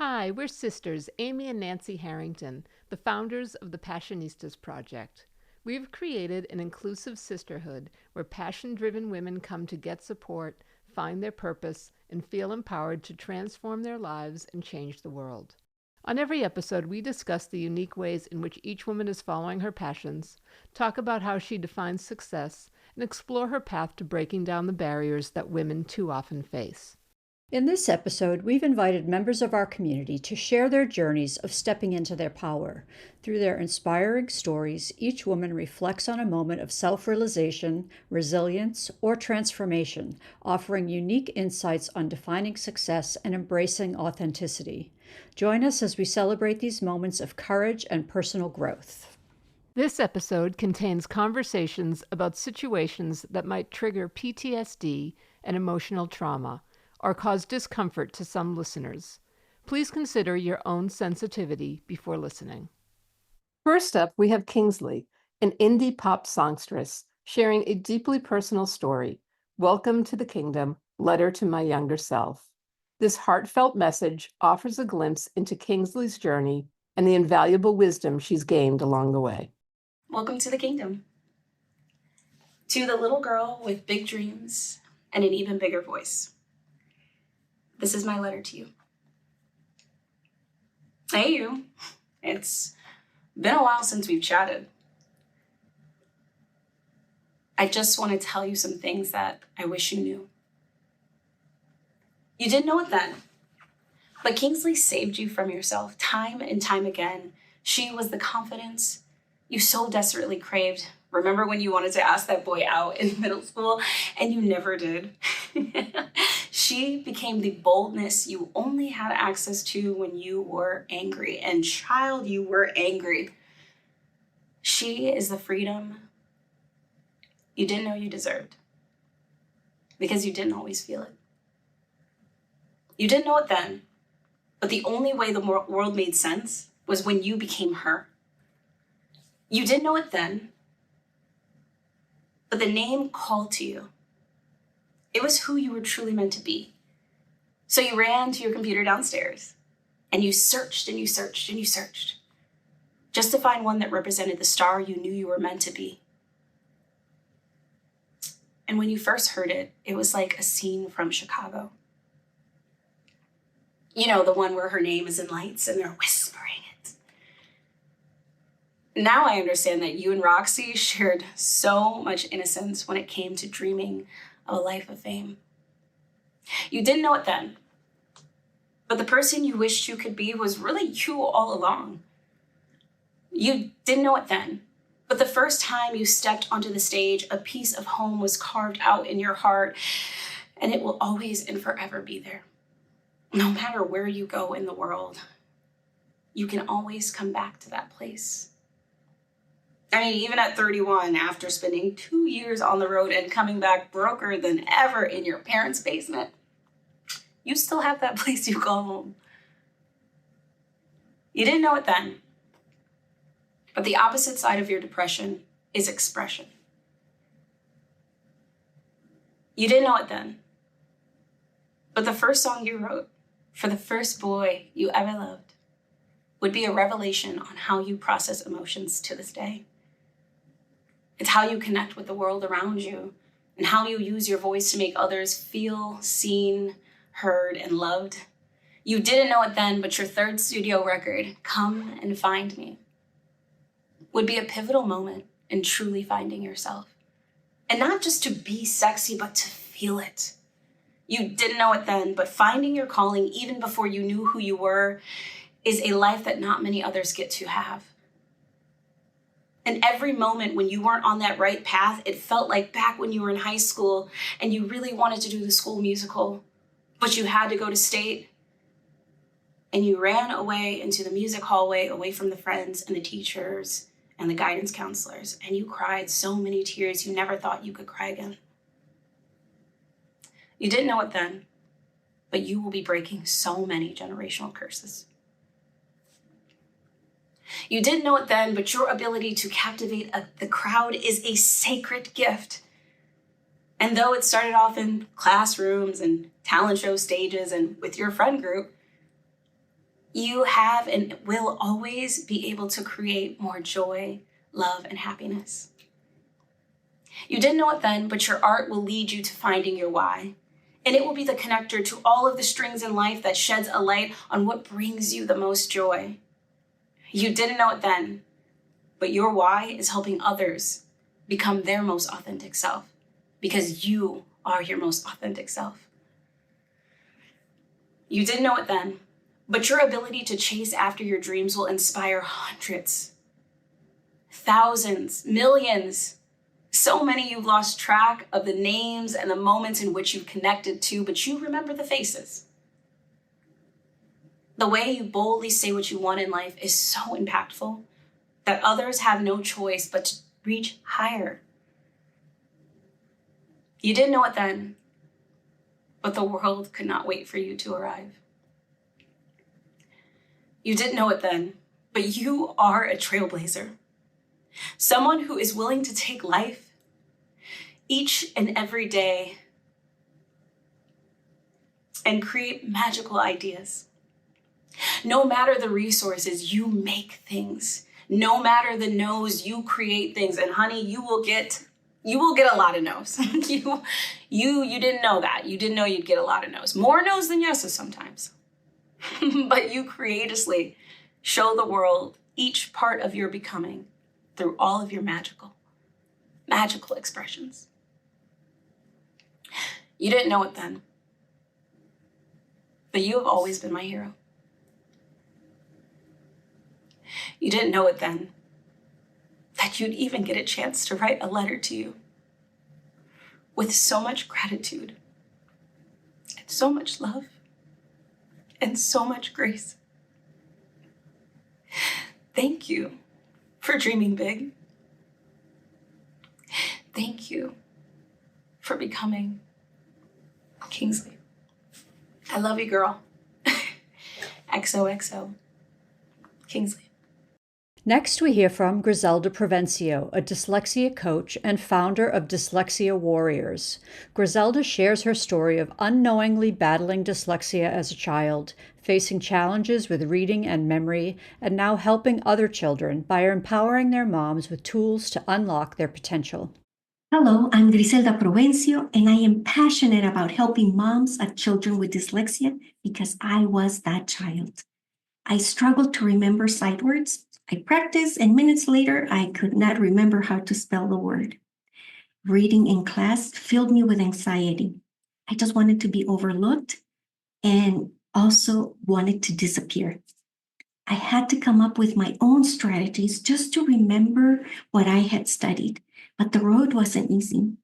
Hi, we're sisters Amy and Nancy Harrington, the founders of the Passionistas project. We've created an inclusive sisterhood where passion-driven women come to get support, find their purpose, and feel empowered to transform their lives and change the world. On every episode, we discuss the unique ways in which each woman is following her passions, talk about how she defines success, and explore her path to breaking down the barriers that women too often face. In this episode, we've invited members of our community to share their journeys of stepping into their power. Through their inspiring stories, each woman reflects on a moment of self-realization, resilience, or transformation, offering unique insights on defining success and embracing authenticity. Join us as we celebrate these moments of courage and personal growth. This episode contains conversations about situations that might trigger PTSD and emotional trauma, or cause discomfort to some listeners. Please consider your own sensitivity before listening. First up, we have Kingsley, an indie pop songstress, sharing a deeply personal story. Welcome to the Kingdom, Letter to My Younger Self. This heartfelt message offers a glimpse into Kingsley's journey and the invaluable wisdom she's gained along the way. Welcome to the kingdom. To the little girl with big dreams and an even bigger voice. This is my letter to you. Hey, you. It's been a while since we've chatted. I just want to tell you some things that I wish you knew. You didn't know it then, but Kingsley saved you from yourself time and time again. She was the confidence you so desperately craved. Remember when you wanted to ask that boy out in middle school and you never did? She became the boldness you only had access to when you were angry. And child, you were angry. She is the freedom you didn't know you deserved because you didn't always feel it. You didn't know it then, but the only way the world made sense was when you became her. You didn't know it then, but the name called to you. It was who you were truly meant to be. So you ran to your computer downstairs and you searched and you searched and you searched just to find one that represented the star you knew you were meant to be. And when you first heard it, it was like a scene from Chicago. You know, the one where her name is in lights and they're whispering it. Now I understand that you and Roxy shared so much innocence when it came to dreaming of a life of fame. You didn't know it then, but the person you wished you could be was really you all along. You didn't know it then, but the first time you stepped onto the stage, a piece of home was carved out in your heart, and it will always and forever be there. No matter where you go in the world, you can always come back to that place. I mean, even at 31, after spending 2 years on the road and coming back broker than ever in your parents' basement, you still have that place you call home. You didn't know it then, but the opposite side of your depression is expression. You didn't know it then, but the first song you wrote for the first boy you ever loved would be a revelation on how you process emotions to this day. It's how you connect with the world around you and how you use your voice to make others feel seen, heard, and loved. You didn't know it then, but your third studio record, Come and Find Me, would be a pivotal moment in truly finding yourself. And not just to be sexy, but to feel it. You didn't know it then, but finding your calling even before you knew who you were is a life that not many others get to have. And every moment when you weren't on that right path, it felt like back when you were in high school and you really wanted to do the school musical, but you had to go to state. And you ran away into the music hallway, away from the friends and the teachers and the guidance counselors. And you cried so many tears you never thought you could cry again. You didn't know it then, but you will be breaking so many generational curses. You didn't know it then, but your ability to captivate the crowd is a sacred gift. And though it started off in classrooms and talent show stages and with your friend group, You have and will always be able to create more joy, love, and happiness. You didn't know it then, but your art will lead you to finding your why. And it will be the connector to all of the strings in life that sheds a light on what brings you the most joy. You didn't know it then, but your why is helping others become their most authentic self, because you are your most authentic self. You didn't know it then, but your ability to chase after your dreams will inspire hundreds, thousands, millions. So many you've lost track of the names and the moments in which you've connected to, but you remember the faces. The way you boldly say what you want in life is so impactful that others have no choice but to reach higher. You didn't know it then, but the world could not wait for you to arrive. You didn't know it then, but you are a trailblazer. Someone who is willing to take life each and every day and create magical ideas. No matter the resources, you make things. No matter the no's, you create things. And honey, you will get a lot of no's. you didn't know that. You didn't know you'd get a lot of no's. More no's than yeses sometimes. But you courageously show the world each part of your becoming through all of your magical expressions. You didn't know it then, but you have always been my hero. You didn't know it then, that you'd even get a chance to write a letter to you with so much gratitude and so much love and so much grace. Thank you for dreaming big. Thank you for becoming Kingsley. I love you, girl. XOXO. Kingsley. Next, we hear from Griselda Provencio, a dyslexia coach and founder of Dyslexia Warriors. Griselda shares her story of unknowingly battling dyslexia as a child, facing challenges with reading and memory, and now helping other children by empowering their moms with tools to unlock their potential. Hello, I'm Griselda Provencio, and I am passionate about helping moms of children with dyslexia because I was that child. I struggled to remember sight words. I practiced, and minutes later, I could not remember how to spell the word. Reading in class filled me with anxiety. I just wanted to be overlooked and also wanted to disappear. I had to come up with my own strategies just to remember what I had studied, but the road wasn't easy.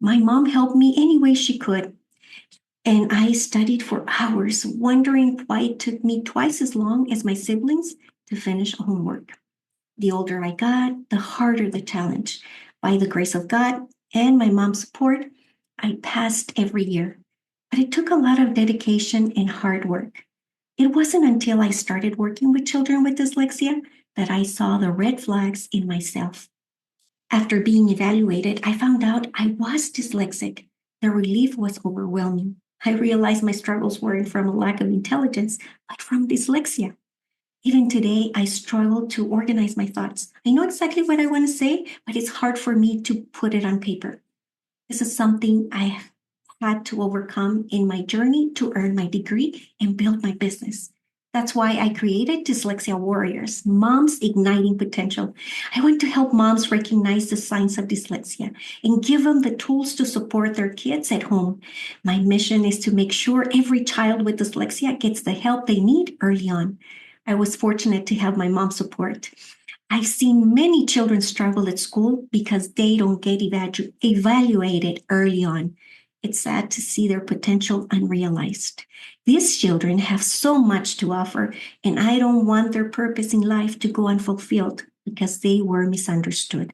My mom helped me any way she could, and I studied for hours, wondering why it took me twice as long as my siblings to finish homework. The older I got, the harder the challenge. By the grace of God and my mom's support, I passed every year. But it took a lot of dedication and hard work. It wasn't until I started working with children with dyslexia that I saw the red flags in myself. After being evaluated, I found out I was dyslexic. The relief was overwhelming. I realized my struggles weren't from a lack of intelligence, but from dyslexia. Even today, I struggle to organize my thoughts. I know exactly what I want to say, but it's hard for me to put it on paper. This is something I had to overcome in my journey to earn my degree and build my business. That's why I created Dyslexia Warriors, Moms Igniting Potential. I want to help moms recognize the signs of dyslexia and give them the tools to support their kids at home. My mission is to make sure every child with dyslexia gets the help they need early on. I was fortunate to have my mom's support. I've seen many children struggle at school because they don't get evaluated early on. It's sad to see their potential unrealized. These children have so much to offer, and I don't want their purpose in life to go unfulfilled because they were misunderstood.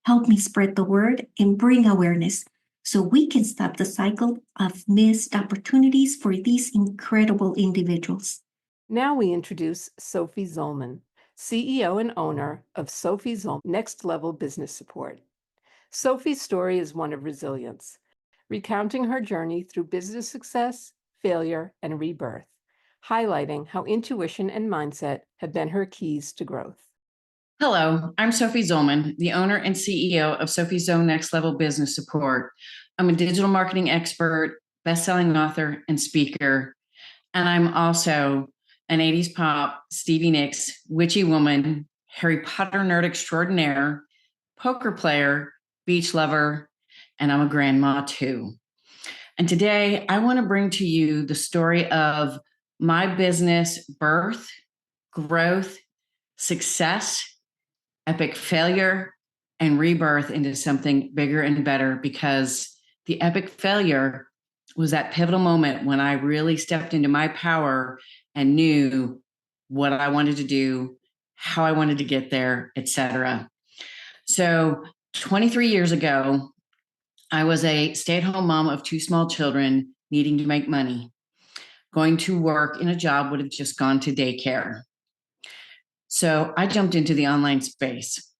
Help me spread the word and bring awareness so we can stop the cycle of missed opportunities for these incredible individuals. Now we introduce Sophie Zollman, CEO and owner of Sophie Zollman Next Level Business Support. Sophie's story is one of resilience, recounting her journey through business success, failure, and rebirth, highlighting how intuition and mindset have been her keys to growth. Hello, I'm Sophie Zolman, the owner and CEO of Sophie Zone Next Level Business Support. I'm a digital marketing expert, best-selling author, and speaker. And I'm also an 80s pop, Stevie Nicks, witchy woman, Harry Potter nerd extraordinaire, poker player, beach lover, and I'm a grandma too. And today I want to bring to you the story of my business birth, growth, success, epic failure, and rebirth into something bigger and better, because the epic failure was that pivotal moment when I really stepped into my power and knew what I wanted to do, how I wanted to get there, etc. So 23 years ago, I was a stay-at-home mom of two small children needing to make money. Going to work in a job would have just gone to daycare. So I jumped into the online space.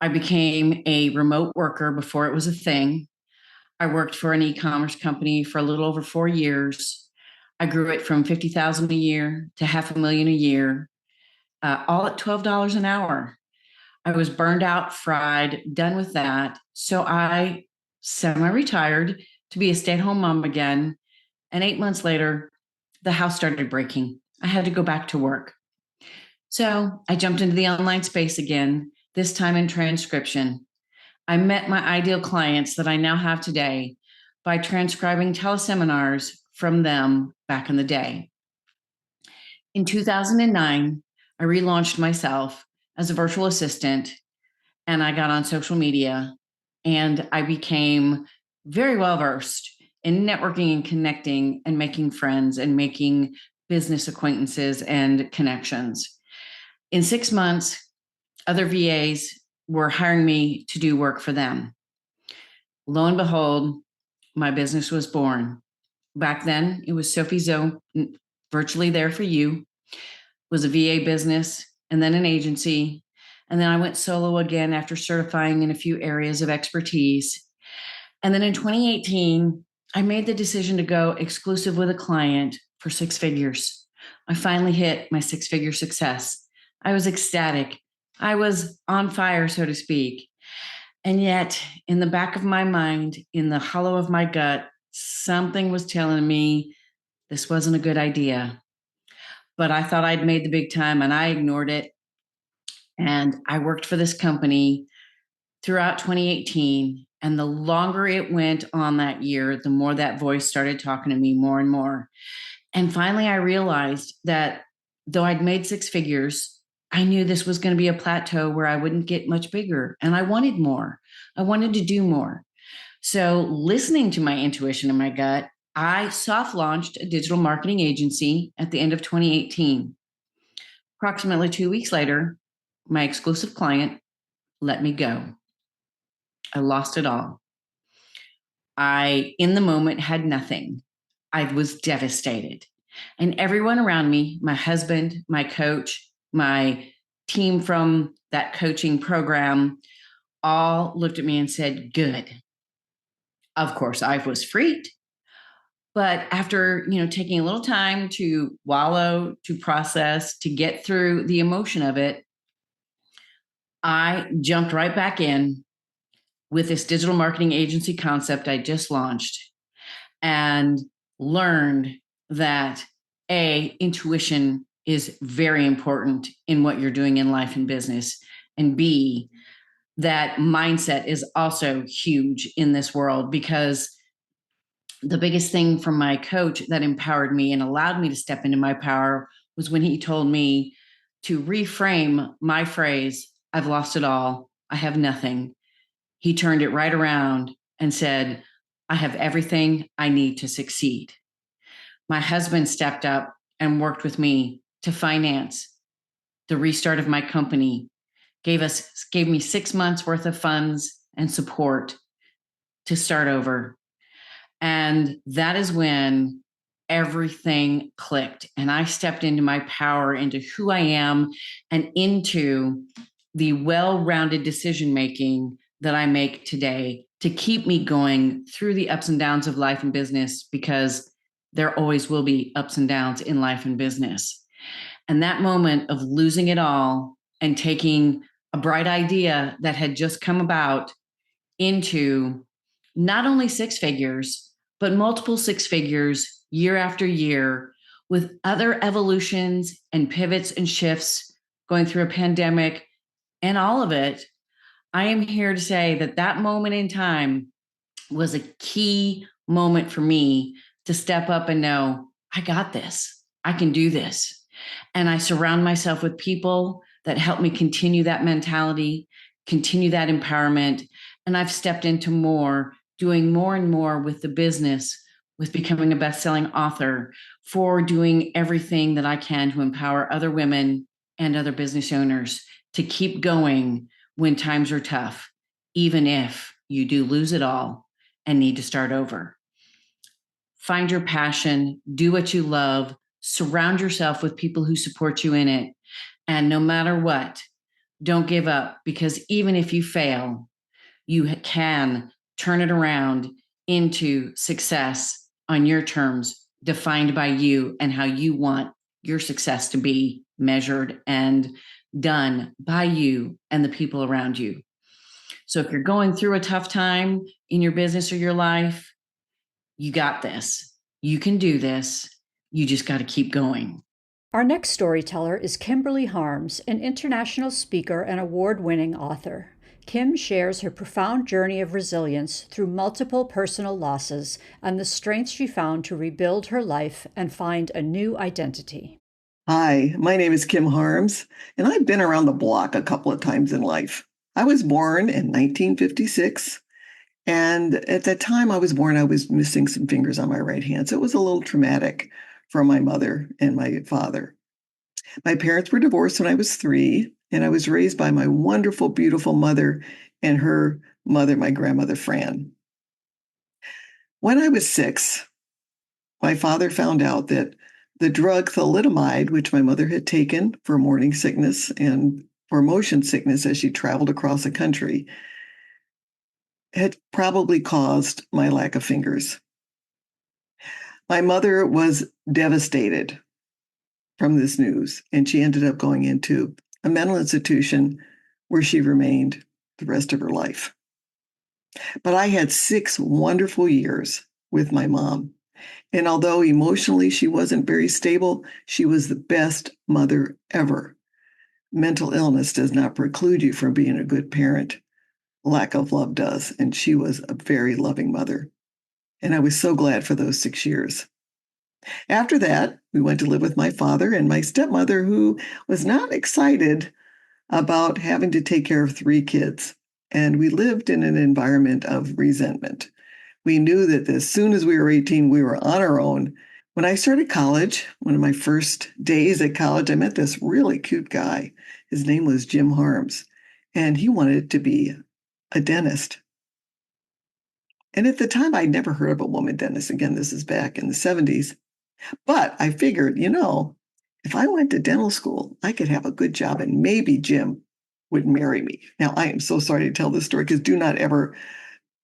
I became a remote worker before it was a thing. I worked for an e-commerce company for a little over 4 years. I grew it from $50,000 a year to $500,000 a year, all at $12 an hour. I was burned out, fried, done with that. So I semi-retired to be a stay-at-home mom again. And 8 months later, the house started breaking. I had to go back to work. So I jumped into the online space again, this time in transcription. I met my ideal clients that I now have today by transcribing teleseminars from them back in the day. In 2009, I relaunched myself as a virtual assistant, and I got on social media, and I became very well versed in networking and connecting and making friends and making business acquaintances and connections. In 6 months, other VAs were hiring me to do work for them. Lo and behold, my business was born. Back then, it was Sophie Zone, virtually there for you. It was a VA business and then an agency. And then I went solo again after certifying in a few areas of expertise. And then in 2018, I made the decision to go exclusive with a client for 6 figures. I finally hit my 6-figure success. I was ecstatic. I was on fire, so to speak. And yet, in the back of my mind, in the hollow of my gut, something was telling me this wasn't a good idea. But I thought I'd made the big time, and I ignored it. And I worked for this company throughout 2018. And the longer it went on that year, the more that voice started talking to me more and more. And finally, I realized that though I'd made 6 figures, I knew this was going to be a plateau where I wouldn't get much bigger. And I wanted more. I wanted to do more. So listening to my intuition and my gut, I soft launched a digital marketing agency at the end of 2018. Approximately 2 weeks later, my exclusive client let me go. I lost it all. I, in the moment, had nothing. I was devastated. And everyone around me, my husband, my coach, my team from that coaching program, all looked at me and said, good. Of course, I was freaked. But after, taking a little time to wallow, to process, to get through the emotion of it, I jumped right back in with this digital marketing agency concept I just launched, and learned that intuition is very important in what you're doing in life and business, and B, that mindset is also huge in this world, because the biggest thing from my coach that empowered me and allowed me to step into my power was when he told me to reframe my phrase, I've lost it all, I have nothing. He turned it right around and said, I have everything I need to succeed. My husband stepped up and worked with me to finance the restart of my company, gave me 6 months worth of funds and support to start over. And that is when everything clicked, and I stepped into my power, into who I am, and into the well-rounded decision-making that I make today to keep me going through the ups and downs of life and business, because there always will be ups and downs in life and business. And that moment of losing it all and taking a bright idea that had just come about into not only six figures, but multiple six figures year after year, with other evolutions and pivots and shifts, going through a pandemic and all of it. I am here to say that that moment in time was a key moment for me to step up and know, I got this. I can do this. And I surround myself with people that help me continue that mentality, continue that empowerment. And I've stepped into more, doing more and more with the business, with becoming a best-selling author, for doing everything that I can to empower other women and other business owners to keep going when times are tough, even if you do lose it all and need to start over. Find your passion, do what you love, surround yourself with people who support you in it. And no matter what, don't give up, because even if you fail, you can turn it around into success on your terms, defined by you and how you want your success to be measured and done by you and the people around you. So if you're going through a tough time in your business or your life, you got this. You can do this. You just got to keep going. Our next storyteller is Kimberly Harms, an international speaker and award-winning author. Kim shares her profound journey of resilience through multiple personal losses and the strength she found to rebuild her life and find a new identity. Hi, my name is Kim Harms, and I've been around the block a couple of times in life. I was born in 1956, and at the time I was born, I was missing some fingers on my right hand, so it was a little traumatic for my mother and my father. My parents were divorced when I was 3, and I was raised by my wonderful, beautiful mother and her mother, my grandmother, Fran. When I was 6, my father found out that the drug thalidomide, which my mother had taken for morning sickness and for motion sickness as she traveled across the country, had probably caused my lack of fingers. My mother was devastated from this news, and she ended up going into a mental institution where she remained the rest of her life. But I had 6 wonderful years with my mom. And although emotionally she wasn't very stable, she was the best mother ever. Mental illness does not preclude you from being a good parent. Lack of love does. And she was a very loving mother. And I was so glad for those 6 years. After that, we went to live with my father and my stepmother, who was not excited about having to take care of 3 kids. And we lived in an environment of resentment. We knew that as soon as we were 18, we were on our own. When I started college, one of my first days at college, I met this really cute guy. His name was Jim Harms, and he wanted to be a dentist. And at the time, I'd never heard of a woman dentist. Again, this is back in the 70s. But I figured, if I went to dental school, I could have a good job and maybe Jim would marry me. Now, I am so sorry to tell this story, because do not ever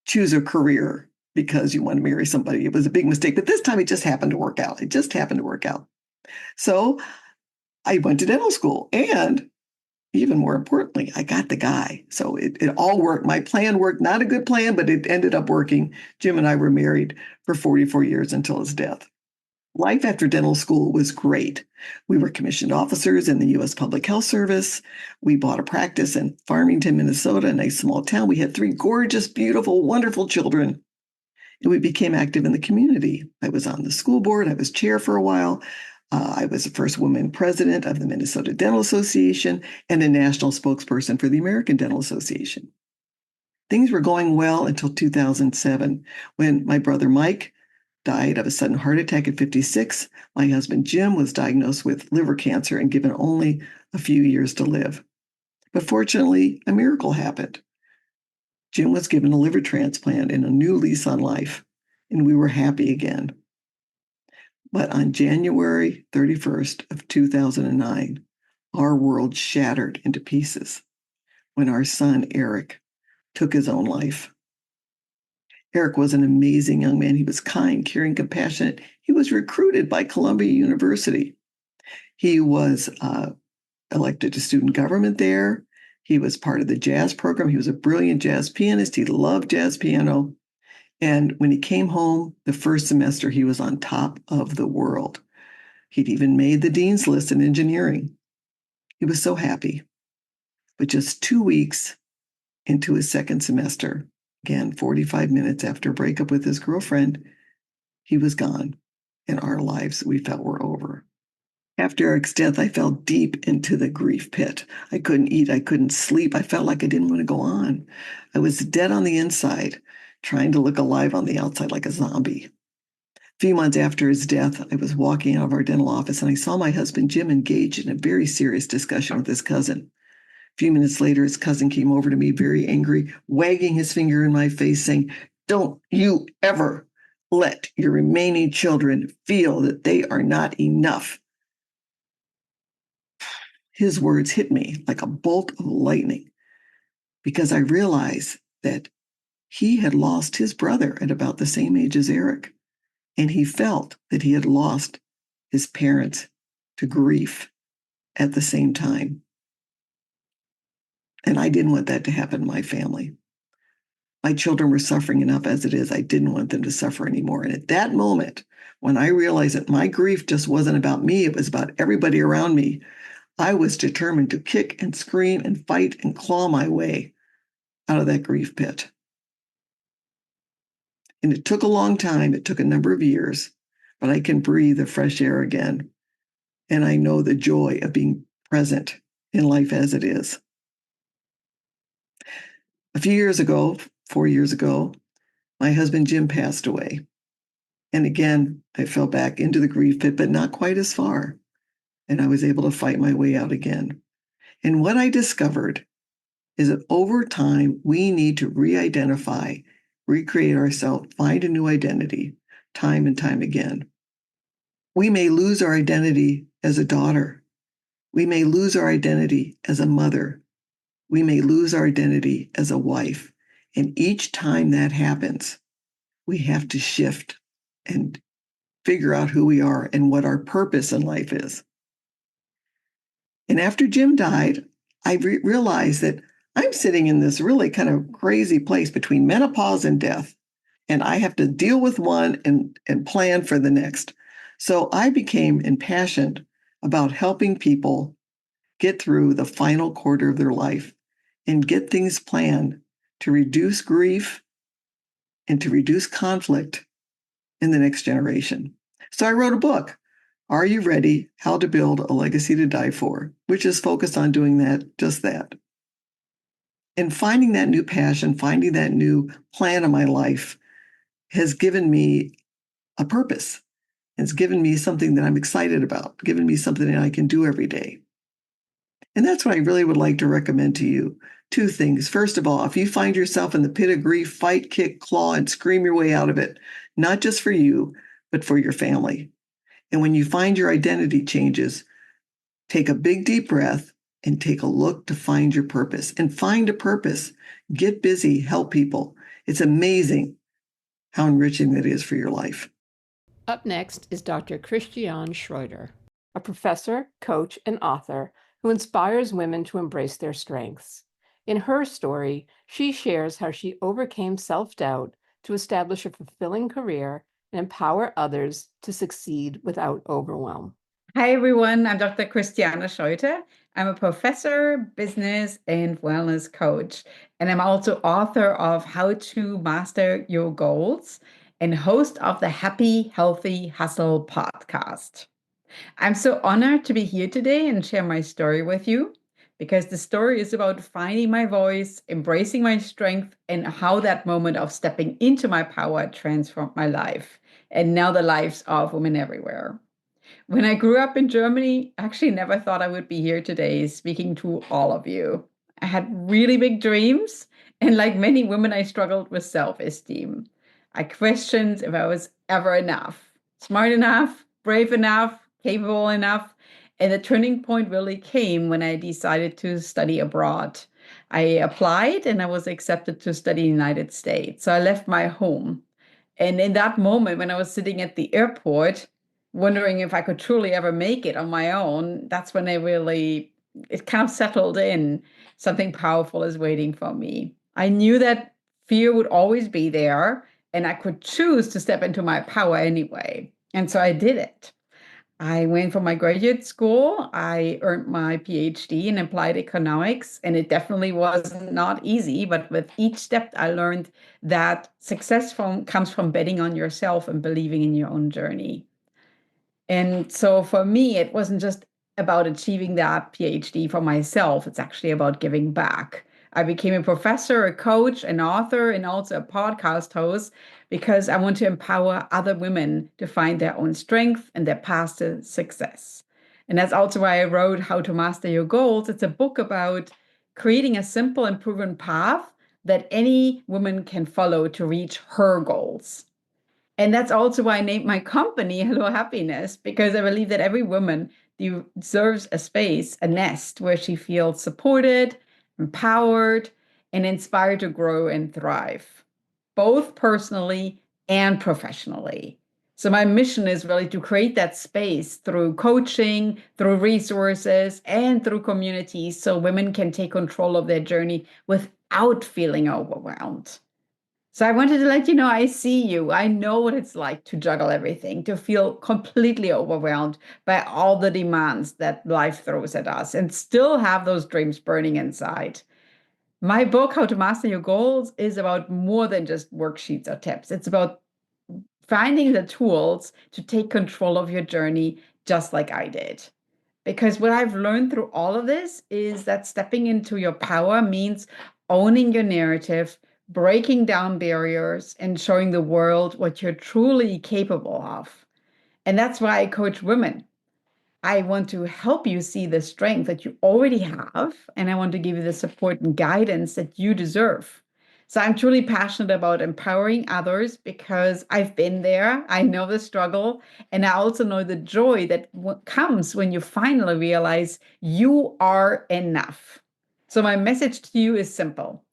choose a career because you want to marry somebody. It was a big mistake, but this time it just happened to work out. It just happened to work out. So I went to dental school, and even more importantly, I got the guy. So it all worked. My plan worked. Not a good plan, but it ended up working. Jim and I were married for 44 years until his death. Life after dental school was great. We were commissioned officers in the U.S. Public Health Service. We bought a practice in Farmington, Minnesota, a nice small town. We had 3 gorgeous, beautiful, wonderful children. And we became active in the community. I was on the school board. I was chair for a while. I was the first woman president of the Minnesota Dental Association and a national spokesperson for the American Dental Association. Things were going well until 2007, when my brother Mike died of a sudden heart attack at 56. My husband Jim was diagnosed with liver cancer and given only a few years to live. But fortunately, a miracle happened. Jim was given a liver transplant and a new lease on life, and we were happy again. But on January 31st of 2009, our world shattered into pieces when our son Eric took his own life. Eric was an amazing young man. He was kind, caring, compassionate. He was recruited by Columbia University. He was elected to student government there. He was part of the jazz program. He was a brilliant jazz pianist. He loved jazz piano. And when he came home the first semester, he was on top of the world. He'd even made the dean's list in engineering. He was so happy. But just 2 weeks into his second semester, again, 45 minutes after a breakup with his girlfriend, he was gone. And our lives, we felt, were over. After Eric's death, I fell deep into the grief pit. I couldn't eat. I couldn't sleep. I felt like I didn't want to go on. I was dead on the inside, trying to look alive on the outside like a zombie. A few months after his death, I was walking out of our dental office and I saw my husband, Jim, engaged in a very serious discussion with his cousin. A few minutes later, his cousin came over to me very angry, wagging his finger in my face, saying, "Don't you ever let your remaining children feel that they are not enough." His words hit me like a bolt of lightning because I realized that he had lost his brother at about the same age as Eric, and he felt that he had lost his parents to grief at the same time. And I didn't want that to happen in my family. My children were suffering enough as it is. I didn't want them to suffer anymore. And at that moment, when I realized that my grief just wasn't about me, it was about everybody around me, I was determined to kick and scream and fight and claw my way out of that grief pit. And it took a long time. It took a number of years, but I can breathe the fresh air again. And I know the joy of being present in life as it is. A few years ago, 4 years ago, my husband Jim passed away. And again, I fell back into the grief pit, but not quite as far. And I was able to fight my way out again. And what I discovered is that over time, we need to re-identify, recreate ourselves, find a new identity, time and time again. We may lose our identity as a daughter. We may lose our identity as a mother. We may lose our identity as a wife. And each time that happens, we have to shift and figure out who we are and what our purpose in life is. And after Jim died, I realized that I'm sitting in this really kind of crazy place between menopause and death. And I have to deal with one and plan for the next. So I became impassioned about helping people get through the final quarter of their life and get things planned to reduce grief and to reduce conflict in the next generation. So I wrote a book, Are You Ready? How to Build a Legacy to Die For, which is focused on doing just that. And finding that new passion, finding that new plan in my life has given me a purpose. It's given me something that I'm excited about, given me something that I can do every day. And that's what I really would like to recommend to you. 2 things. First of all, if you find yourself in the pit of grief, fight, kick, claw, and scream your way out of it, not just for you, but for your family. And when you find your identity changes, take a big deep breath and take a look to find your purpose. And find a purpose. Get busy, help people. It's amazing how enriching that is for your life. Up next is Dr. Christiane Schroeder, a professor, coach, and author who inspires women to embrace their strengths. In her story, she shares how she overcame self-doubt to establish a fulfilling career and empower others to succeed without overwhelm. Hi, everyone. I'm Dr. Christiane Schroeder. I'm a professor, business, and wellness coach. And I'm also author of How to Master Your Goals and host of the Happy, Healthy Hustle podcast. I'm so honored to be here today and share my story with you because the story is about finding my voice, embracing my strength, and how that moment of stepping into my power transformed my life and now the lives of women everywhere. When I grew up in Germany, I actually never thought I would be here today speaking to all of you. I had really big dreams, and like many women, I struggled with self-esteem. I questioned if I was ever enough, smart enough, brave enough, capable enough. And the turning point really came when I decided to study abroad. I applied and I was accepted to study in the United States. So I left my home. And in that moment, when I was sitting at the airport, wondering if I could truly ever make it on my own, that's when it kind of settled in. Something powerful is waiting for me. I knew that fear would always be there, and I could choose to step into my power anyway. And so I did it. I went for my graduate school. I earned my PhD in applied economics, and it definitely was not easy. But with each step, I learned that comes from betting on yourself and believing in your own journey. And so for me, it wasn't just about achieving that PhD for myself, it's actually about giving back. I became a professor, a coach, an author, and also a podcast host because I want to empower other women to find their own strength and their path to success. And that's also why I wrote How to Master Your Goals. It's a book about creating a simple and proven path that any woman can follow to reach her goals. And that's also why I named my company Hello Happiness, because I believe that every woman deserves a space, a nest where she feels supported, empowered, and inspired to grow and thrive, both personally and professionally. So my mission is really to create that space through coaching, through resources, and through communities so women can take control of their journey without feeling overwhelmed. So I wanted to let you know I see you. I know what it's like to juggle everything, to feel completely overwhelmed by all the demands that life throws at us and still have those dreams burning inside. My book, How to Master Your Goals, is about more than just worksheets or tips. It's about finding the tools to take control of your journey, just like I did. Because what I've learned through all of this is that stepping into your power means owning your narrative, breaking down barriers, and showing the world what you're truly capable of. And that's why I coach women. I want to help you see the strength that you already have, and I want to give you the support and guidance that you deserve. So I'm truly passionate about empowering others because I've been there. I know the struggle, and I also know the joy that comes when you finally realize you are enough. So my message to you is simple.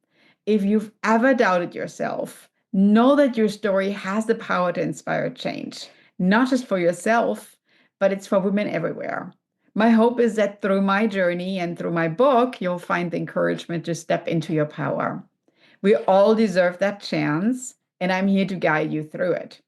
If you've ever doubted yourself, know that your story has the power to inspire change, not just for yourself, but it's for women everywhere. My hope is that through my journey and through my book, you'll find the encouragement to step into your power. We all deserve that chance, and I'm here to guide you through it.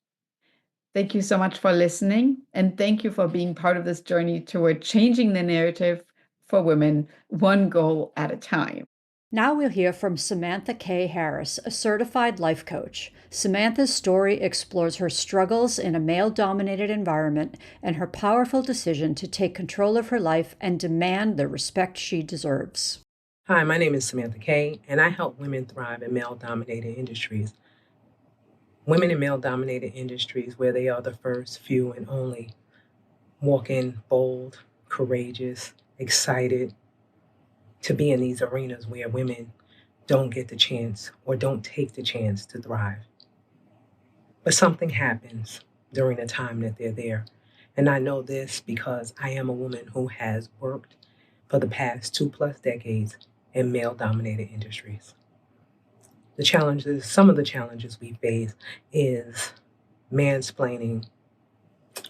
Thank you so much for listening, and thank you for being part of this journey toward changing the narrative for women, one goal at a time. Now we'll hear from Samantha K. Harris, a certified life coach. Samantha's story explores her struggles in a male-dominated environment and her powerful decision to take control of her life and demand the respect she deserves. Hi, my name is Samantha Kay, and I help women thrive in male-dominated industries. Women in male-dominated industries where they are the first, few, and only, walk in bold, courageous, excited to be in these arenas where women don't get the chance or don't take the chance to thrive. But something happens during the time that they're there. And I know this because I am a woman who has worked for the past 2+ decades in male-dominated industries. Some of the challenges we face is mansplaining,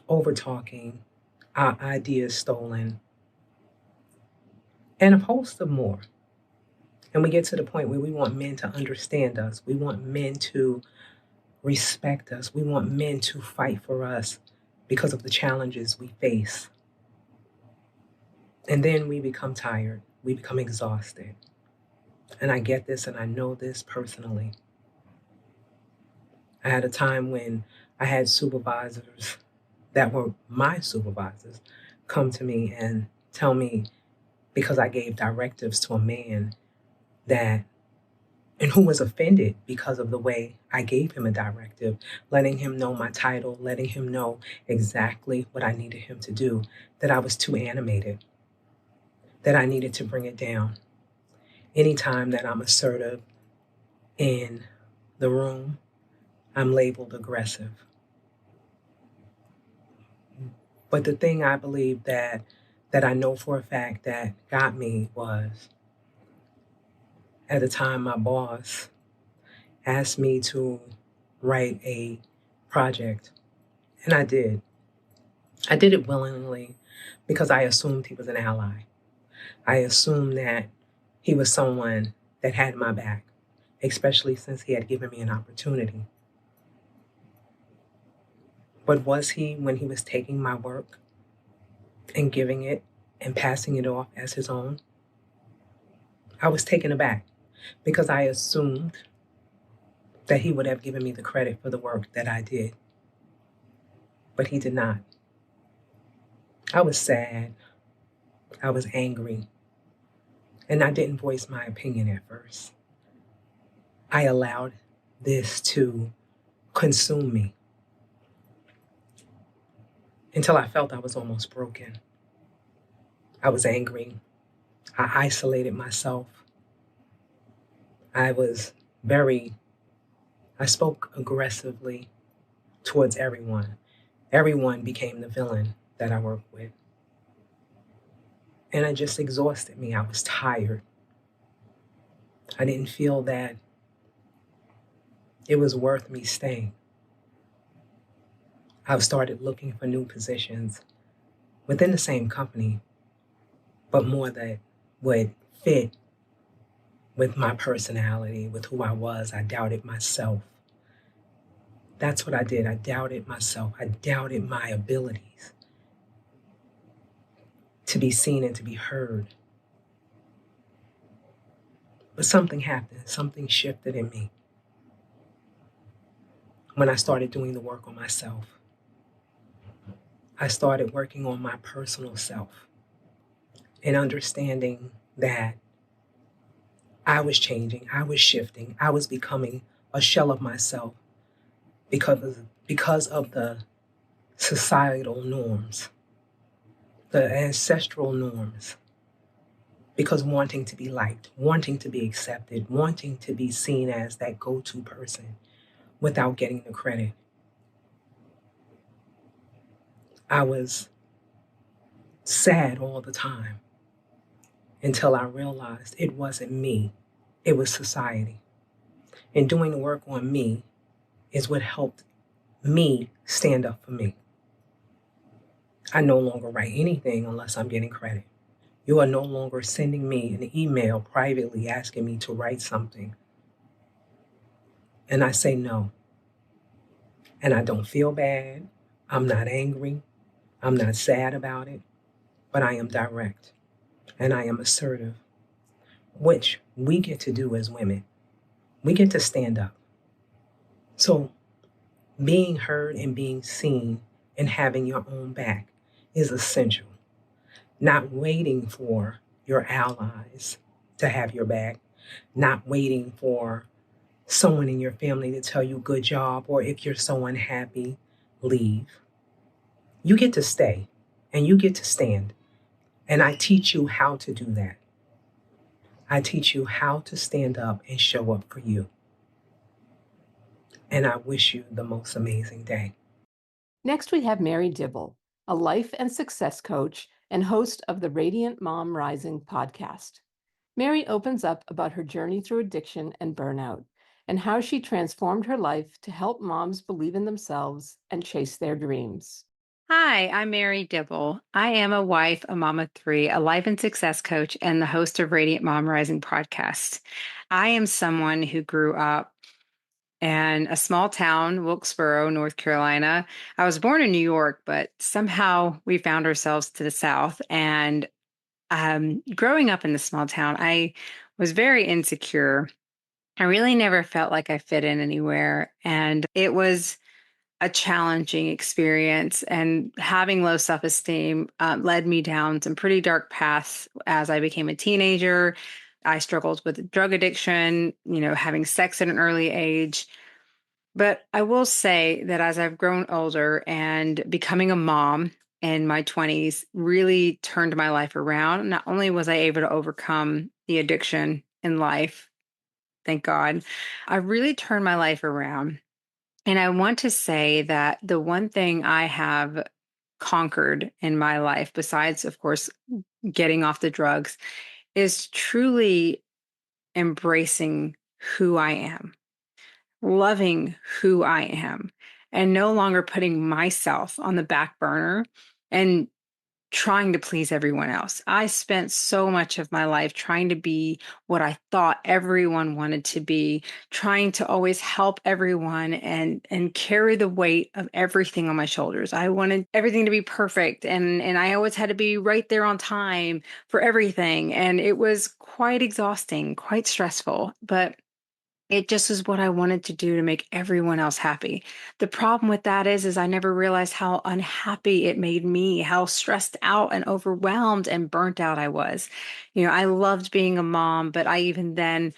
over-talking, our ideas stolen, and a host of more. And we get to the point where we want men to understand us. We want men to respect us. We want men to fight for us because of the challenges we face. And then we become tired. We become exhausted. And I get this and I know this personally. I had a time when I had supervisors that were my supervisors come to me and tell me, because I gave directives to a man and who was offended because of the way I gave him a directive, letting him know my title, letting him know exactly what I needed him to do, that I was too animated, that I needed to bring it down. Anytime that I'm assertive in the room, I'm labeled aggressive. But the thing I believe that I know for a fact that got me was At the time, my boss asked me to write a project, and I did. I did it willingly because I assumed he was an ally. I assumed that he was someone that had my back, especially since he had given me an opportunity. But was he when he was taking my work and giving it and passing it off as his own? I was taken aback because I assumed that he would have given me the credit for the work that I did. But he did not. I was sad. I was angry. And I didn't voice my opinion at first. I allowed this to consume me until I felt I was almost broken. I was angry. I isolated myself. I spoke aggressively towards everyone. Everyone became the villain that I worked with. And it just exhausted me. I was tired. I didn't feel that it was worth me staying. I started looking for new positions within the same company, but more that would fit with my personality, with who I was. I doubted myself. That's what I did. I doubted myself. I doubted my abilities to be seen and to be heard. But something happened. Something shifted in me when I started doing the work on myself. I started working on my personal self and understanding that I was changing, I was shifting, I was becoming a shell of myself because of the societal norms, the ancestral norms, because wanting to be liked, wanting to be accepted, wanting to be seen as that go-to person without getting the credit. I was sad all the time until I realized it wasn't me, it was society. And doing the work on me is what helped me stand up for me. I no longer write anything unless I'm getting credit. You are no longer sending me an email privately asking me to write something. And I say no. And I don't feel bad. I'm not angry. I'm not sad about it. But I am direct and I am assertive, which we get to do as women. We get to stand up. So being heard and being seen and having your own back is essential. Not waiting for your allies to have your back, not waiting for someone in your family to tell you good job, or if you're so unhappy, leave. You get to stay and you get to stand. And I teach you how to do that. I teach you how to stand up and show up for you. And I wish you the most amazing day. Next, we have Mary Dibble, a life and success coach and host of the Radiant Mom Rising podcast. Mary opens up about her journey through addiction and burnout and how she transformed her life to help moms believe in themselves and chase their dreams. Hi, I'm Mary Dibble. I am a wife, a mom of three, a life and success coach, and the host of Radiant Mom Rising podcast. I am someone who grew up in a small town, Wilkesboro, North Carolina. I was born in New York, but somehow we found ourselves to the South. And growing up in the small town, I was very insecure. I really never felt like I fit in anywhere. And it was a challenging experience, and having low self-esteem led me down some pretty dark paths as I became a teenager. I struggled with drug addiction, having sex at an early age. But I will say that as I've grown older and becoming a mom in my 20s really turned my life around. Not only was I able to overcome the addiction in life, thank God, I really turned my life around. And I want to say that the one thing I have conquered in my life, besides, of course, getting off the drugs, is truly embracing who I am, loving who I am, and no longer putting myself on the back burner and trying to please everyone else. I spent so much of my life trying to be what I thought everyone wanted to be, trying to always help everyone and carry the weight of everything on my shoulders. I wanted everything to be perfect, and I always had to be right there on time for everything, and it was quite exhausting, quite stressful, but it just was what I wanted to do to make everyone else happy. The problem with that is I never realized how unhappy it made me, how stressed out and overwhelmed and burnt out I was. I loved being a mom, but I even then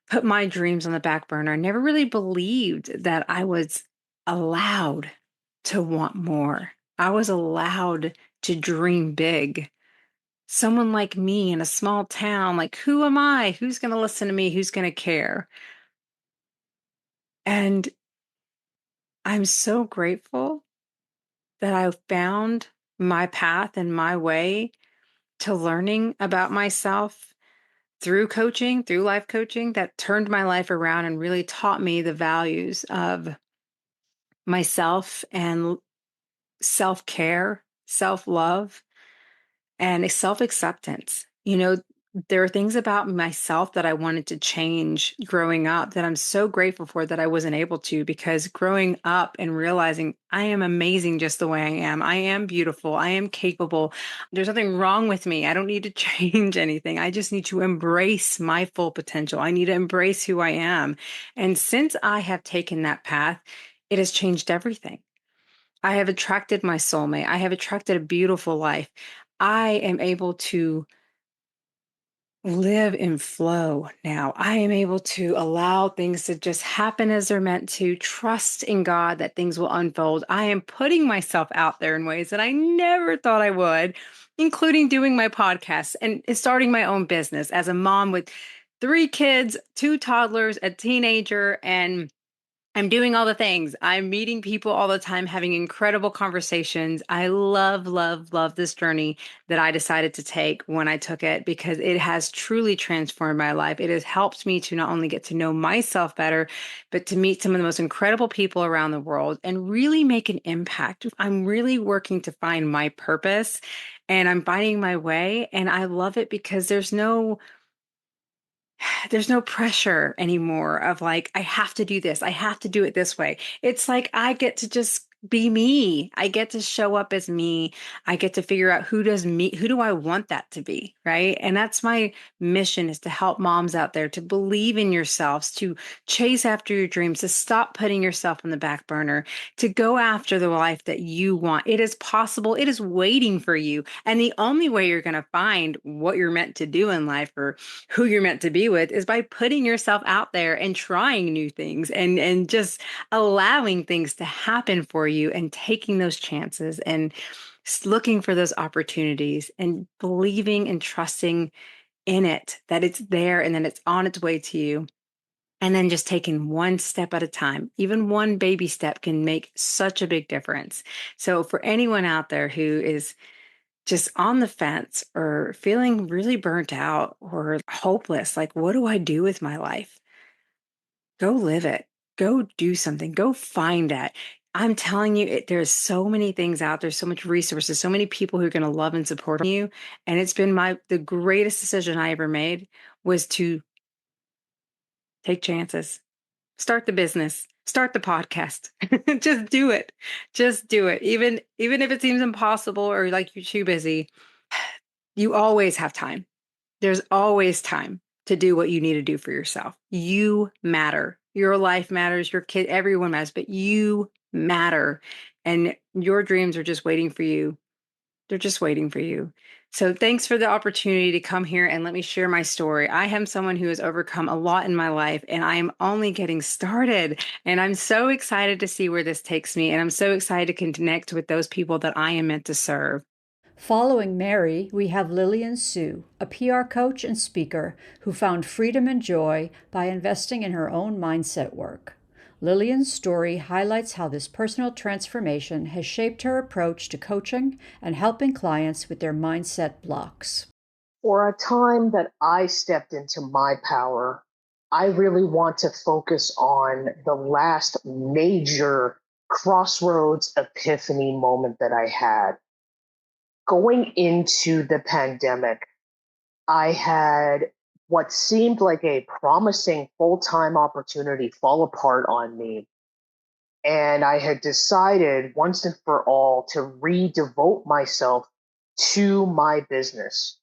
put my dreams on the back burner. I never really believed that I was allowed to want more. I was allowed to dream big. Someone like me in a small town, like, who am I? Who's going to listen to me? Who's going to care? And I'm so grateful that I found my path and my way to learning about myself through coaching, through life coaching, that turned my life around and really taught me the values of myself and self-care, self-love, and a self-acceptance. There are things about myself that I wanted to change growing up that I'm so grateful for that I wasn't able to, because growing up and realizing I am amazing just the way I am. I am beautiful. I am capable. There's nothing wrong with me. I don't need to change anything. I just need to embrace my full potential. I need to embrace who I am. And since I have taken that path, it has changed everything. I have attracted my soulmate. I have attracted a beautiful life. I am able to live in flow now. I am able to allow things to just happen as they're meant to, trust in God that things will unfold. I am putting myself out there in ways that I never thought I would, including doing my podcast and starting my own business as a mom with 3 kids, 2 toddlers, a teenager, and I'm doing all the things. I'm meeting people all the time, having incredible conversations. I love, love, love this journey that I decided to take when I took it, because it has truly transformed my life. It has helped me to not only get to know myself better, but to meet some of the most incredible people around the world and really make an impact. I'm really working to find my purpose, and I'm finding my way. And I love it because there's no pressure anymore of like, I have to do this. I have to do it this way. It's like, I get to just be me. I get to show up as me. I get to figure out who do I want that to be, right? And that's my mission, is to help moms out there to believe in yourselves, to chase after your dreams, to stop putting yourself on the back burner, to go after the life that you want. It is possible. It is waiting for you. And the only way you're going to find what you're meant to do in life, or who you're meant to be with, is by putting yourself out there and trying new things and just allowing things to happen for you and taking those chances and looking for those opportunities and believing and trusting in it, that it's there and then it's on its way to you. And then just taking one step at a time. Even one baby step can make such a big difference. So for anyone out there who is just on the fence or feeling really burnt out or hopeless, like, what do I do with my life? Go live it. Go do something. Go find that. I'm telling you, there's so many things out there, so much resources, so many people who are going to love and support you. And it's been the greatest decision I ever made, was to take chances, start the business, start the podcast. Just do it. Just do it. Even if it seems impossible or like you're too busy, you always have time. There's always time to do what you need to do for yourself. You matter. Your life matters. Your kid, everyone matters, but you matter. And your dreams are just waiting for you. They're just waiting for you. So thanks for the opportunity to come here and let me share my story. I am someone who has overcome a lot in my life, and I am only getting started. And I'm so excited to see where this takes me. And I'm so excited to connect with those people that I am meant to serve. Following Mary, we have Lillian Sue, a PR coach and speaker who found freedom and joy by investing in her own mindset work. Lillian's story highlights how this personal transformation has shaped her approach to coaching and helping clients with their mindset blocks. For a time that I stepped into my power I really want to focus on the last major crossroads epiphany moment that I had. Going into the pandemic, I had what seemed like a promising full-time opportunity fall apart on me. And I had decided once and for all to redevote myself to my business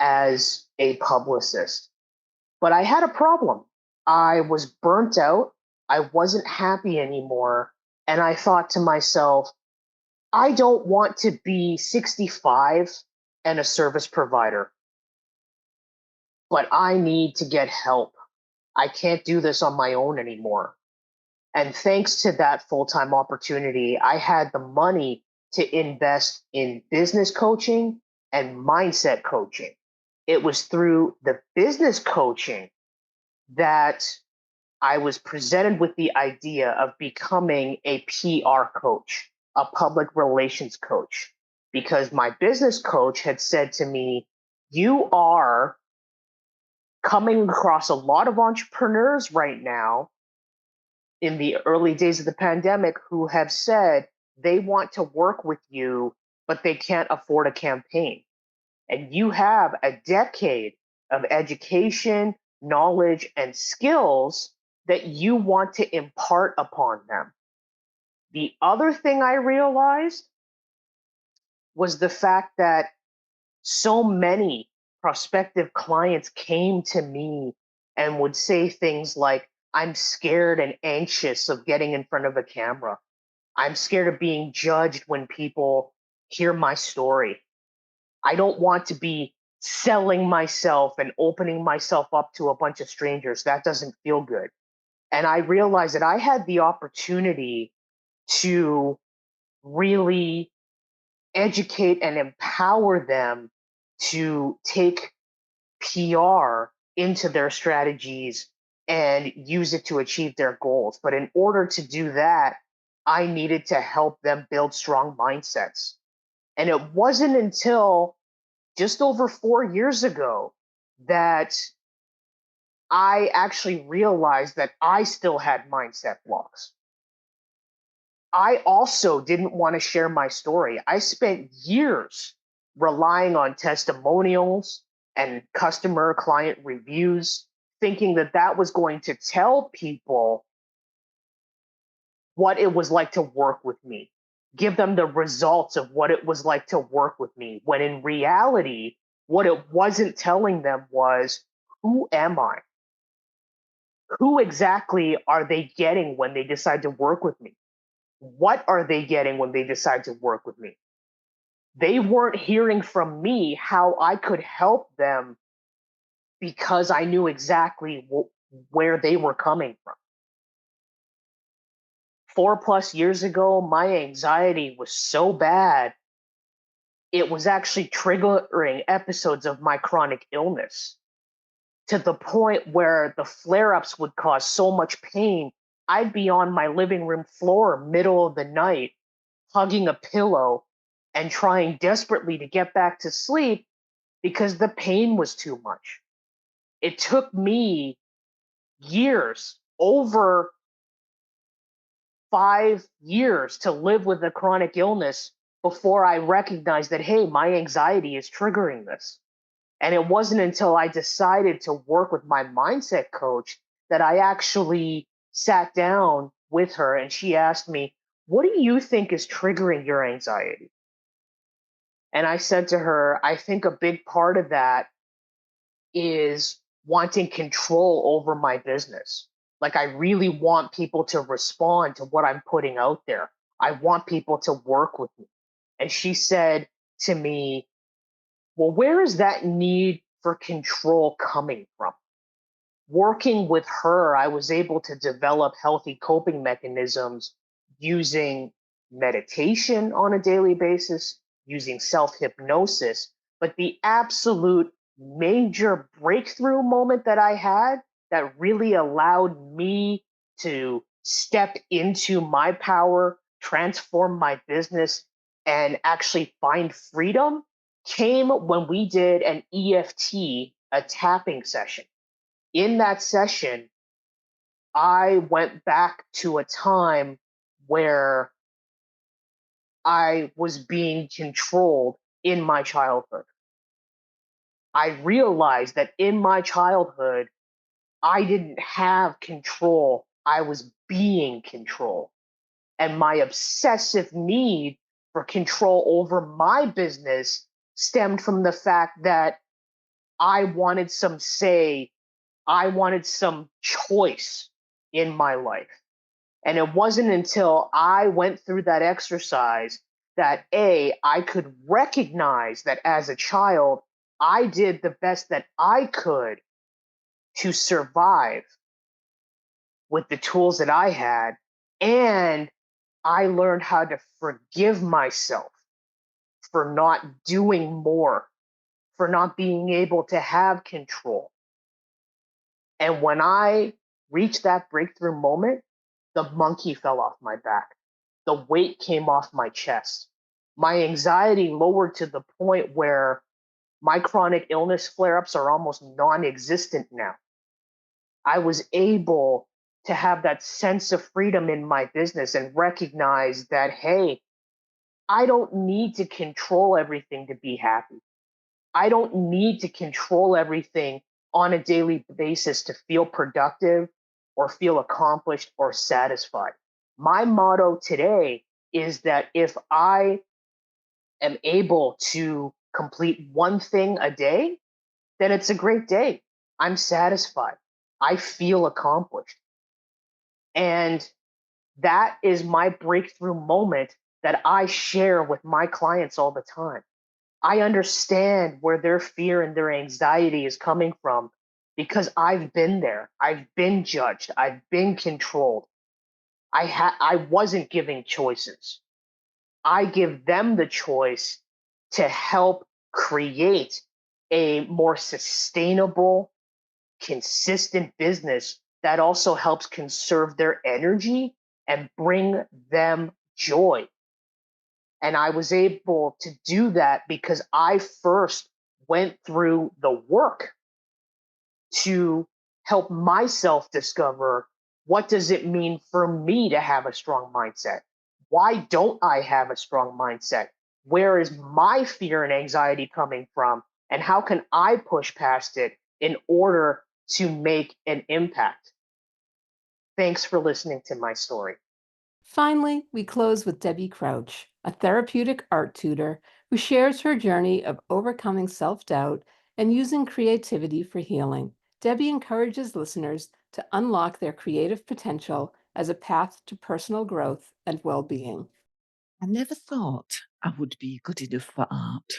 as a publicist. But I had a problem. I was burnt out. I wasn't happy anymore. And I thought to myself, I don't want to be 65 and a service provider, but I need to get help. I can't do this on my own anymore. And thanks to that full time opportunity, I had the money to invest in business coaching and mindset coaching. It was through the business coaching that I was presented with the idea of becoming a PR coach, a public relations coach, because my business coach had said to me, you are coming across a lot of entrepreneurs right now in the early days of the pandemic who have said they want to work with you, but they can't afford a campaign. And you have a decade of education, knowledge, and skills that you want to impart upon them. The other thing I realized was the fact that so many prospective clients came to me and would say things like, I'm scared and anxious of getting in front of a camera. I'm scared of being judged when people hear my story. I don't want to be selling myself and opening myself up to a bunch of strangers. That doesn't feel good. And I realized that I had the opportunity to really educate and empower them to take PR into their strategies and use it to achieve their goals. But in order to do that, I needed to help them build strong mindsets. And it wasn't until just over 4 years ago that I actually realized that I still had mindset blocks. I also didn't want to share my story. I spent years relying on testimonials and customer client reviews, thinking that that was going to tell people what it was like to work with me, give them the results of what it was like to work with me, when in reality, what it wasn't telling them was, who am I? Who exactly are they getting when they decide to work with me? What are they getting when they decide to work with me? They weren't hearing from me how I could help them because I knew exactly where they were coming from. 4+ years ago, my anxiety was so bad, it was actually triggering episodes of my chronic illness to the point where the flare ups would cause so much pain. I'd be on my living room floor, middle of the night, hugging a pillow and trying desperately to get back to sleep because the pain was too much. It took me years, over 5 years, to live with a chronic illness before I recognized that, hey, my anxiety is triggering this. And it wasn't until I decided to work with my mindset coach that I actually sat down with her and she asked me, what do you think is triggering your anxiety? And I said to her, I think a big part of that is wanting control over my business. Like, I really want people to respond to what I'm putting out there. I want people to work with me. And she said to me, well, where is that need for control coming from? Working with her, I was able to develop healthy coping mechanisms using meditation on a daily basis, using self hypnosis. But the absolute major breakthrough moment that I had that really allowed me to step into my power, transform my business, and actually find freedom came when we did an EFT, a tapping session. In that session, I went back to a time where I was being controlled in my childhood. I realized that in my childhood, I didn't have control. I was being controlled. And my obsessive need for control over my business stemmed from the fact that I wanted some say, I wanted some choice in my life. And it wasn't until I went through that exercise that I could recognize that as a child, I did the best that I could to survive with the tools that I had. And I learned how to forgive myself for not doing more, for not being able to have control. And when I reached that breakthrough moment, the monkey fell off my back. The weight came off my chest. My anxiety lowered to the point where my chronic illness flare ups are almost non existent now. I was able to have that sense of freedom in my business and recognize that, hey, I don't need to control everything to be happy. I don't need to control everything on a daily basis to feel productive or feel accomplished or satisfied. My motto today is that if I am able to complete one thing a day, then it's a great day. I'm satisfied. I feel accomplished. And that is my breakthrough moment that I share with my clients all the time. I understand where their fear and their anxiety is coming from because I've been there. I've been judged. I've been controlled. I wasn't giving choices. I give them the choice to help create a more sustainable, consistent business that also helps conserve their energy and bring them joy. And I was able to do that because I first went through the work to help myself discover what does it mean for me to have a strong mindset? Why don't I have a strong mindset? Where is my fear and anxiety coming from? And how can I push past it in order to make an impact? Thanks for listening to my story. Finally, we close with Debbie Crouch, a therapeutic art tutor who shares her journey of overcoming self-doubt and using creativity for healing. Debbie encourages listeners to unlock their creative potential as a path to personal growth and well-being. I never thought I would be good enough for art.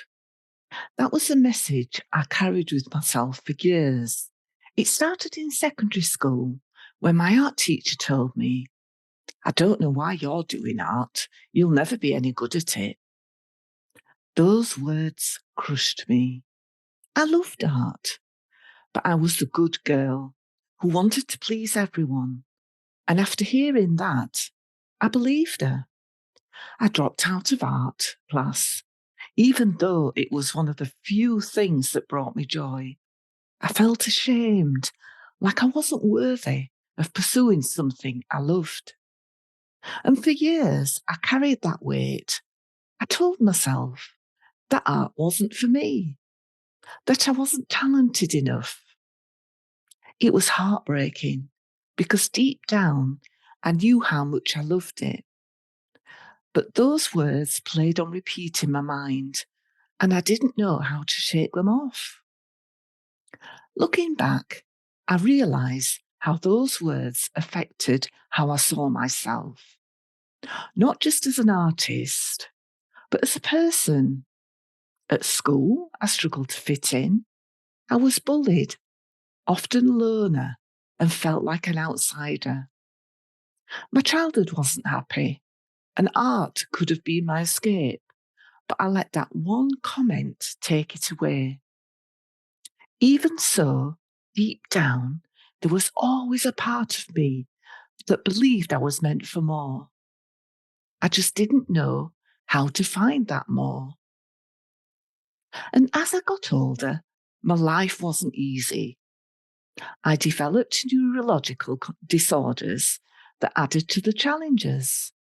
That was a message I carried with myself for years. It started in secondary school when my art teacher told me, "I don't know why you're doing art. You'll never be any good at it." Those words crushed me. I loved art, but I was the good girl who wanted to please everyone. And after hearing that, I believed her. I dropped out of art class, even though it was one of the few things that brought me joy. I felt ashamed, like I wasn't worthy of pursuing something I loved. And for years, I carried that weight. I told myself that art wasn't for me, that I wasn't talented enough. It was heartbreaking because deep down, I knew how much I loved it. But those words played on repeat in my mind, and I didn't know how to shake them off. Looking back, I realised how those words affected how I saw myself, not just as an artist, but as a person. At school, I struggled to fit in. I was bullied, often a loner, and felt like an outsider. My childhood wasn't happy, and art could have been my escape, but I let that one comment take it away. Even so, deep down, there was always a part of me that believed I was meant for more. I just didn't know how to find that more. And as I got older, my life wasn't easy. I developed neurological disorders that added to the challenges.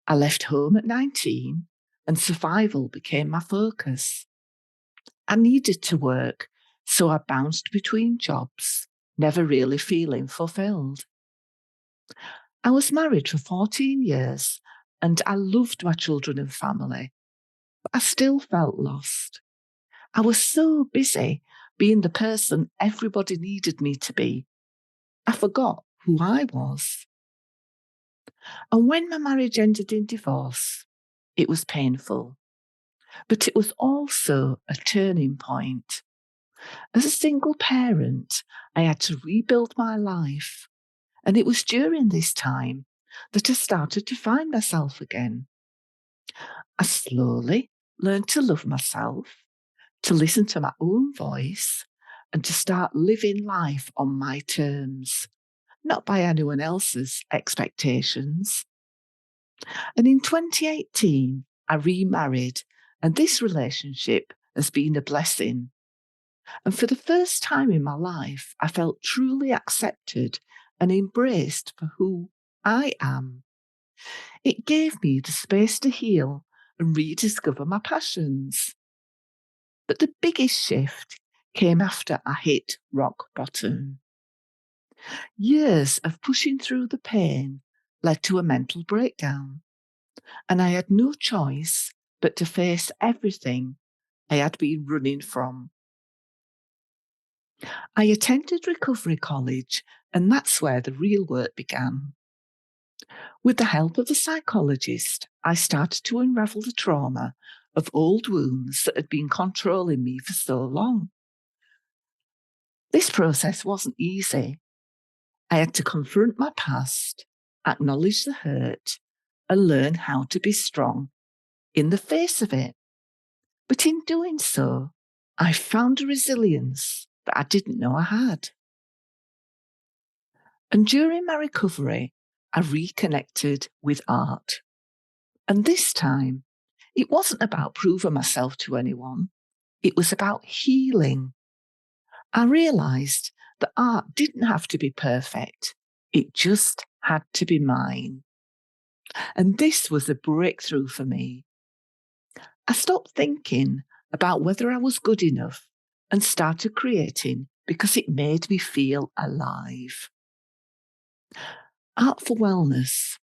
I left home at 19 and survival became my focus. I needed to work, so I bounced between jobs, never really feeling fulfilled. I was married for 14 years and I loved my children and family, but I still felt lost. I was so busy being the person everybody needed me to be. I forgot who I was. And when my marriage ended in divorce, it was painful, but it was also a turning point. As a single parent, I had to rebuild my life. And it was during this time that I started to find myself again. I slowly learned to love myself, to listen to my own voice, and to start living life on my terms, not by anyone else's expectations. And in 2018, I remarried, and this relationship has been a blessing. And for the first time in my life, I felt truly accepted and embraced for who I am. It gave me the space to heal and rediscover my passions. But the biggest shift came after I hit rock bottom. Years of pushing through the pain led to a mental breakdown, and I had no choice but to face everything I had been running from. I attended recovery college, and that's where the real work began. With the help of a psychologist, I started to unravel the trauma of old wounds that had been controlling me for so long. This process wasn't easy. I had to confront my past, acknowledge the hurt, and learn how to be strong in the face of it. But in doing so, I found a resilience that I didn't know I had. And during my recovery, I reconnected with art. And this time, it wasn't about proving myself to anyone. It was about healing. I realised that art didn't have to be perfect. It just had to be mine. And this was a breakthrough for me. I stopped thinking about whether I was good enough and started creating because it made me feel alive. Art for Wellness.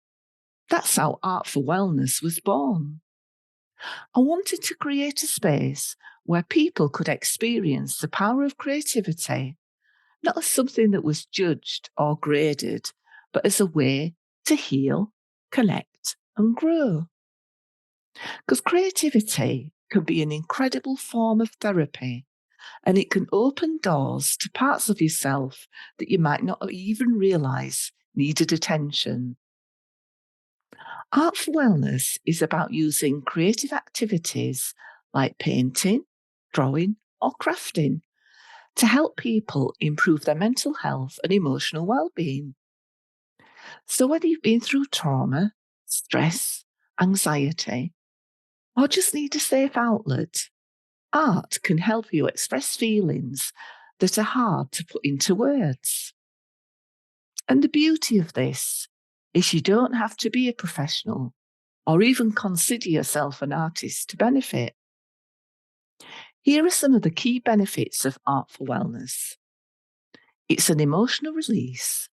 That's how Art for Wellness was born. I wanted to create a space where people could experience the power of creativity, not as something that was judged or graded, but as a way to heal, connect, and grow. Because creativity can be an incredible form of therapy, and it can open doors to parts of yourself that you might not even realise needed attention. Art for Wellness is about using creative activities like painting, drawing, or crafting to help people improve their mental health and emotional well-being. So whether you've been through trauma, stress, anxiety, or just need a safe outlet, art can help you express feelings that are hard to put into words. And the beauty of this is you don't have to be a professional or even consider yourself an artist to benefit. Here are some of the key benefits of Art for Wellness. It's an emotional release.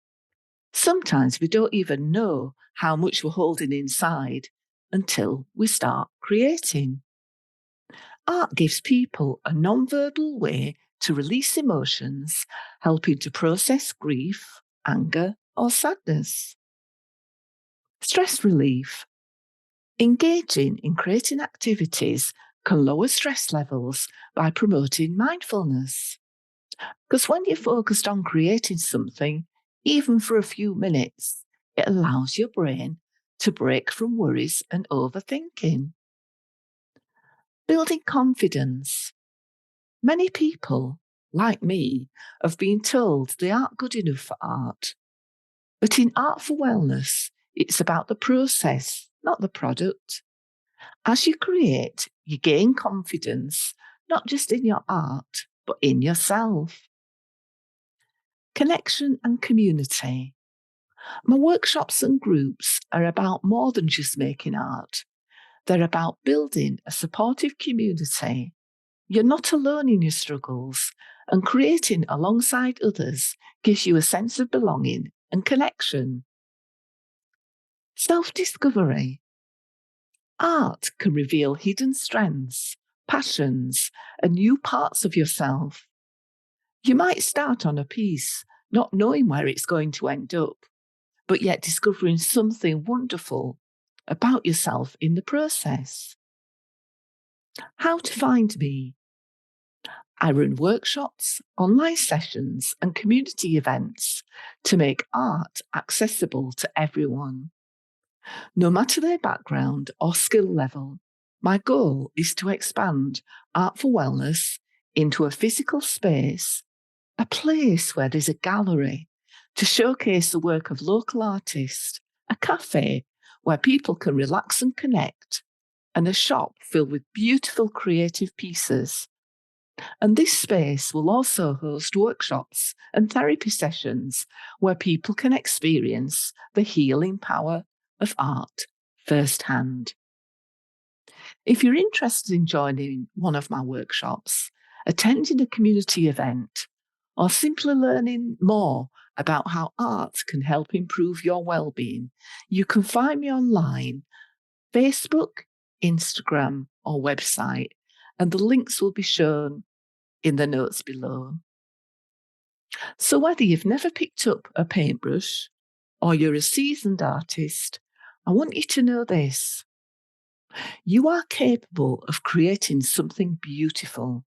Sometimes we don't even know how much we're holding inside until we start creating. Art gives people a non-verbal way to release emotions, helping to process grief, anger, or sadness. Stress relief. Engaging in creating activities can lower stress levels by promoting mindfulness. Because when you're focused on creating something, even for a few minutes, it allows your brain to break from worries and overthinking. Building confidence. Many people, like me, have been told they aren't good enough for art. But in Art for Wellness, it's about the process, not the product. As you create, you gain confidence, not just in your art, but in yourself. Connection and community. My workshops and groups are about more than just making art. They're about building a supportive community. You're not alone in your struggles, and creating alongside others gives you a sense of belonging and connection. Self-discovery. Art can reveal hidden strengths, passions, and new parts of yourself. You might start on a piece, not knowing where it's going to end up, but yet discovering something wonderful about yourself in the process. How to find me. I run workshops, online sessions, and community events to make art accessible to everyone. No matter their background or skill level, my goal is to expand Art for Wellness into a physical space, a place where there's a gallery to showcase the work of local artists, a cafe where people can relax and connect, and a shop filled with beautiful creative pieces. And this space will also host workshops and therapy sessions where people can experience the healing power of art firsthand. If you're interested in joining one of my workshops, attending a community event, or simply learning more about how art can help improve your well-being, you can find me online, Facebook, Instagram, or website, and the links will be shown in the notes below. So whether you've never picked up a paintbrush or you're a seasoned artist, I want you to know this. You are capable of creating something beautiful.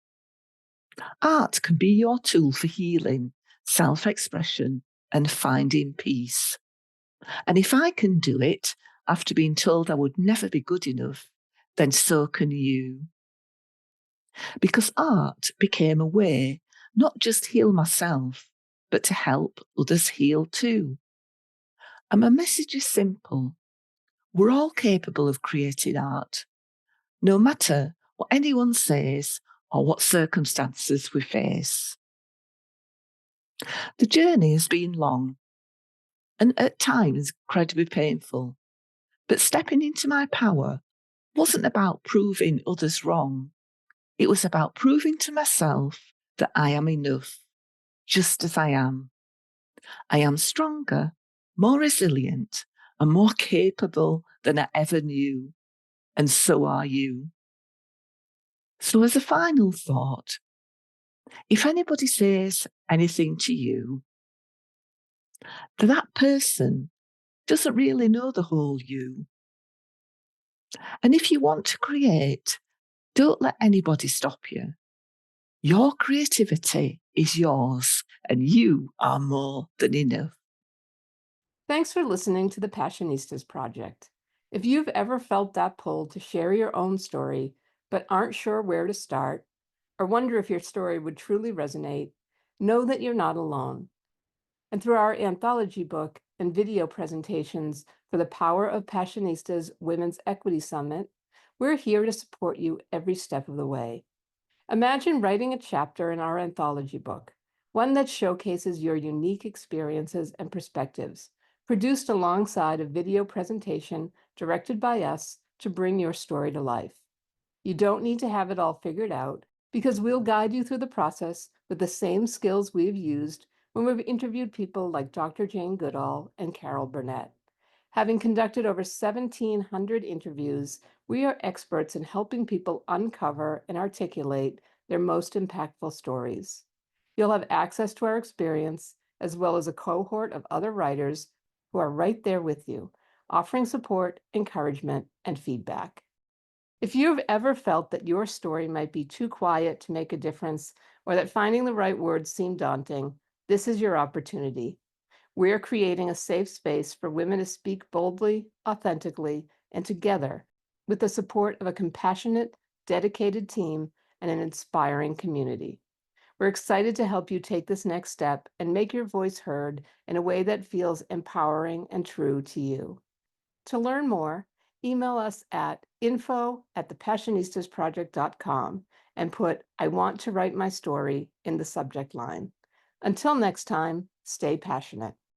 Art can be your tool for healing, self-expression, and finding peace. And if I can do it after being told I would never be good enough, then so can you. Because art became a way not just to heal myself, but to help others heal too. And my message is simple. We're all capable of creating art, no matter what anyone says or what circumstances we face. The journey has been long and at times incredibly painful, but stepping into my power wasn't about proving others wrong. It was about proving to myself that I am enough, just as I am. I am stronger, more resilient, and more capable than I ever knew. And so are you. So as a final thought, if anybody says anything to you, that person doesn't really know the whole you. And if you want to create, don't let anybody stop you. Your creativity is yours, and you are more than enough. Thanks for listening to the Passionistas Project. If you've ever felt that pull to share your own story, but aren't sure where to start, or wonder if your story would truly resonate, know that you're not alone. And through our anthology book and video presentations for the Power of Passionistas Women's Equity Summit, we're here to support you every step of the way. Imagine writing a chapter in our anthology book, one that showcases your unique experiences and perspectives, produced alongside a video presentation directed by us to bring your story to life. You don't need to have it all figured out because we'll guide you through the process with the same skills we've used when we've interviewed people like Dr. Jane Goodall and Carol Burnett. Having conducted over 1,700 interviews, we are experts in helping people uncover and articulate their most impactful stories. You'll have access to our experience, as well as a cohort of other writers who are right there with you, offering support, encouragement, and feedback. If you've ever felt that your story might be too quiet to make a difference, or that finding the right words seemed daunting, this is your opportunity. We're creating a safe space for women to speak boldly, authentically, and together with the support of a compassionate, dedicated team and an inspiring community. We're excited to help you take this next step and make your voice heard in a way that feels empowering and true to you. To learn more, email us at info@thepassionistasproject.com and put "I want to write my story" in the subject line. Until next time, stay passionate.